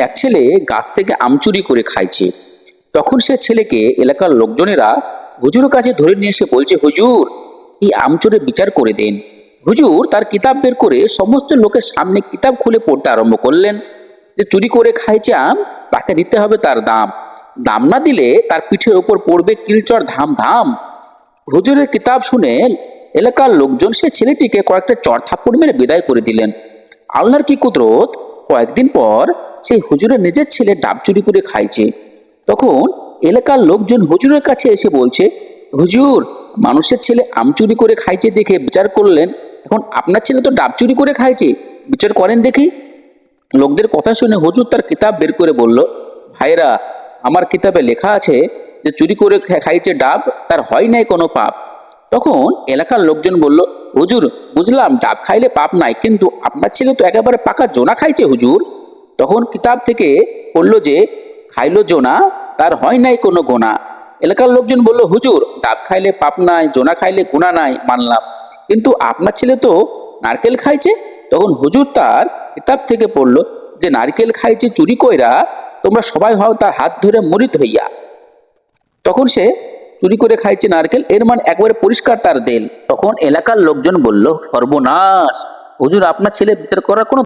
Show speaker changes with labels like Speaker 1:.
Speaker 1: এক ছেলে গাছ থেকে আম চুরি করে খাইছে। তখন সে ছেলেকে এলাকার লোকজনেরা হুজুরের কাছে ধরে নিয়ে এসে বলছে, হুজুর, এই আম চোরের বিচার করে দেন। হুজুর তার কিতাব বের করে সমস্ত লোকের সামনে কিতাব খুলে পড়তে আরম্ভ করলেন যে চুরি করে খাইছে আম, তাকে দিতে হবে তার দাম। দাম না দিলে তার পিঠের ওপর পড়বে কিলচর ধাম ধাম। হুজুরের কিতাব শুনে এলাকার লোকজন সে ছেলেটিকে কয়েকটা চড় থাপ্পড় মেরে বিদায় করে দিলেন। আল্লাহর কি কুদরত, কয়েকদিন পর সেই হুজুরের নিজের ছেলে ডাব চুরি করে খাইছে। তখন এলাকার লোকজন হুজুরের কাছে এসে বলছে, হুজুর, মানুষের ছেলে আম চুরি করে খাইছে দেখে বিচার করলেন, এখন আপনার ছেলে তো ডাব চুরি করে খাইছে, বিচার করেন দেখি। লোকদের কথা শুনে হুজুর তার কিতাব বের করে বলল, ভাইরা, আমার কিতাবে লেখা আছে যে চুরি করে খাইছে ডাব, তার হয় নাই কোনো পাপ। তখন এলাকার লোকজন বলল, হুজুর, বুঝলাম ডাব খাইলে পাপ নাই, কিন্তু আপনার ছেলে তো একেবারে পাকা জোনা খাইছে হুজুর। তখন কিতাব থেকে পড়ল যে খাইলো জোনা, তার হয় নাই কোনো গোনা। এলাকার লোকজন বলল, হুজুর, ডাব খাইলে পাপ নাই, জোনা খাইলে গুনাহ নাই, মানলাম, কিন্তু আপনার ছেলে তো নারকেল খাইছে। তখন হুজুর তার কিতাব থেকে পড়ল যে নারকেল খাইছে চুরি কইরা, তোমরা সবাই হও তার হাত ধরে মুরিদ হইয়া। তখন সে চুরি করে খাইছে নারকেল, এর মানে একবারে পরিষ্কার তার দেল। তখন এলাকার লোকজন বলল, সর্বনাশ, হুজুর, আপনার ছেলে বিচার করার কোনো